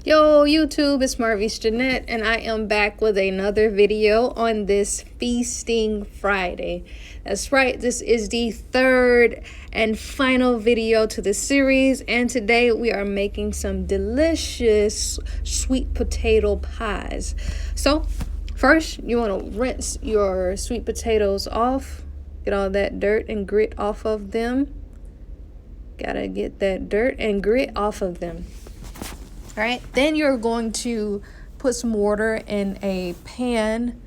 Yo, YouTube, it's Marvy's Jeanette, and I am back with another video on this Feasting Friday. That's right, this is the third and final video to the series, and today we are making some delicious sweet potato pies. So, first, you want to rinse your sweet potatoes off, get all that dirt and grit off of them. Gotta get that dirt and grit off of them. All right, then you're going to put some water in a pan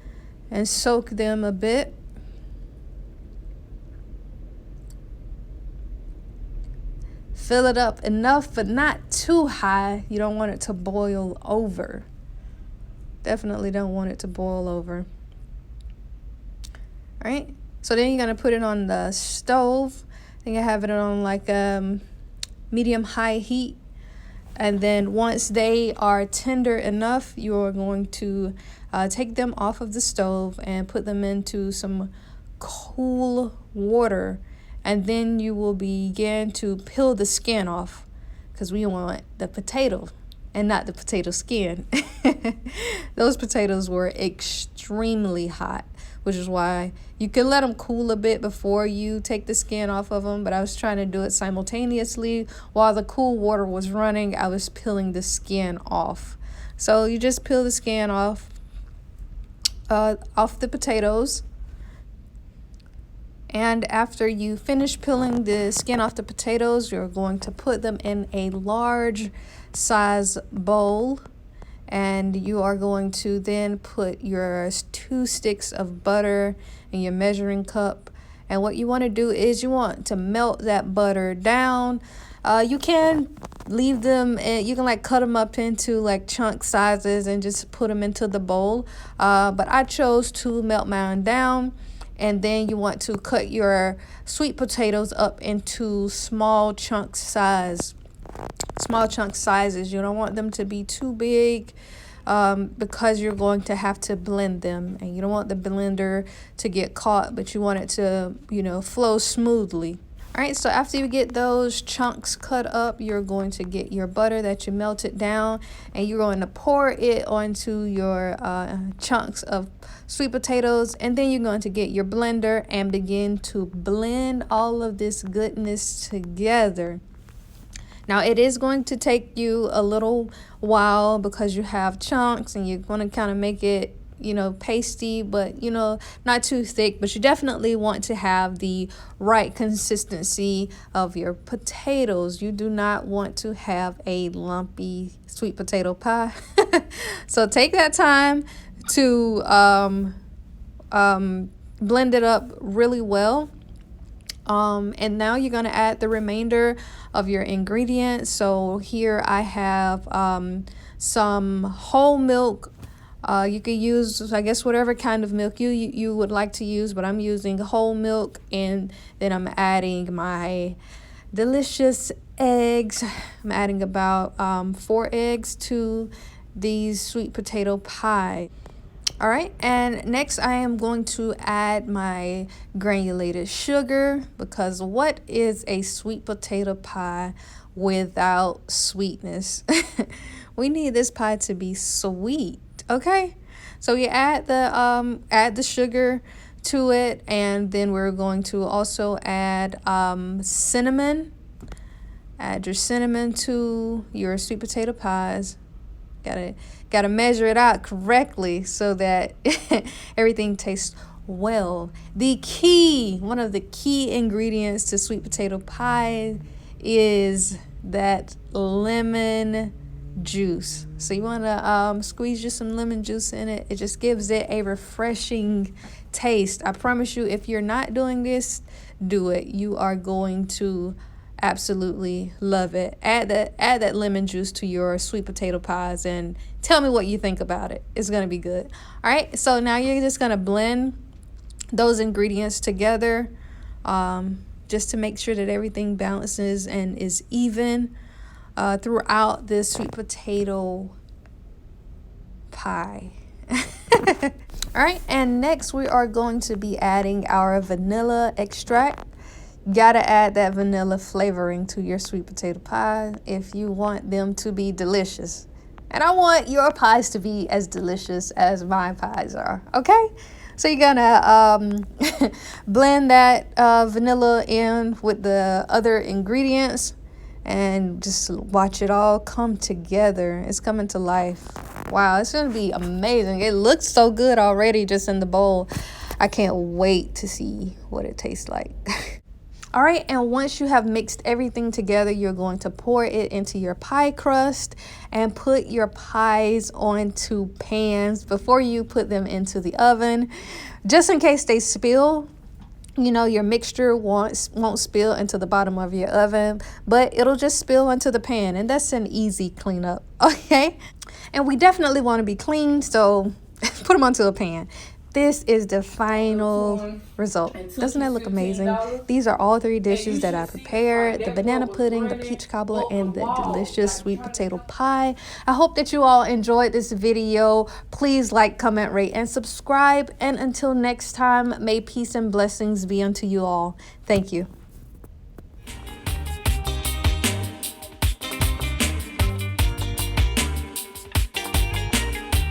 and soak them a bit. Fill it up enough, but not too high. You don't want it to boil over. Definitely don't want it to boil over. All right, so then you're gonna put it on the stove. I think I have it on like medium-high heat. And then once they are tender enough, you're going to take them off of the stove and put them into some cool water. And then you will begin to peel the skin off, because we want the potato and not the potato skin. Those potatoes were extremely hot, which is why you can let them cool a bit before you take the skin off of them. But I was trying to do it simultaneously. While the cool water was running, I was peeling the skin off. So you just peel the skin off the potatoes. And after you finish peeling the skin off the potatoes, you're going to put them in a large size bowl. And you are going to then put your 2 sticks of butter in your measuring cup. And what you want to do is you want to melt that butter down. You can leave them, you can like cut them up into like chunk sizes and just put them into the bowl. But I chose to melt mine down. And then you want to cut your sweet potatoes up into small chunk sizes. You don't want them to be too big, because you're going to have to blend them, and you don't want the blender to get caught, but you want it to, flow smoothly. All right, so after you get those chunks cut up, you're going to get your butter that you melted down, and you're going to pour it onto your chunks of sweet potatoes, and then you're going to get your blender and begin to blend all of this goodness together. Now, it is going to take you a little while because you have chunks and you're going to kind of make it, pasty, but, not too thick. But you definitely want to have the right consistency of your potatoes. You do not want to have a lumpy sweet potato pie. So take that time to blend it up really well. And now you're going to add the remainder of your ingredients. So here I have some whole milk. You could use, I guess, whatever kind of milk you would like to use, but I'm using whole milk, and then I'm adding my delicious eggs. I'm adding about 4 eggs to these sweet potato pie. All right, and next I am going to add my granulated sugar, because what is a sweet potato pie without sweetness? We need this pie to be sweet, okay? So you add the sugar to it, and then we're going to also add cinnamon. Add your cinnamon to your sweet potato pies. Gotta measure it out correctly so that everything tastes well. One of the key ingredients to sweet potato pie is that lemon juice. So you want to squeeze just some lemon juice in it. It just gives it a refreshing taste. I promise you, if you're not doing this, do it. You are going to absolutely love it. Add that lemon juice to your sweet potato pies and tell me what you think about it. It's gonna be good. All right, so now you're just gonna blend those ingredients together, just to make sure that everything balances and is even throughout this sweet potato pie. All right, and next we are going to be adding our vanilla extract. Gotta add that vanilla flavoring to your sweet potato pie if you want them to be delicious. And I want your pies to be as delicious as my pies are, okay? So you're gonna blend that vanilla in with the other ingredients and just watch it all come together. It's coming to life. Wow, it's gonna be amazing. It looks so good already just in the bowl. I can't wait to see what it tastes like. All right, and once you have mixed everything together, you're going to pour it into your pie crust and put your pies onto pans before you put them into the oven. Just in case they spill, you know, your mixture won't spill into the bottom of your oven, but it'll just spill into the pan, and that's an easy cleanup, okay? And we definitely want to be clean, so put them onto a pan. This is the final result. Doesn't that look amazing? These are all 3 dishes that I prepared: the banana pudding, the peach cobbler, and the delicious sweet potato pie. I hope that you all enjoyed this video. Please like, comment, rate, and subscribe. And until next time, may peace and blessings be unto you all. Thank you.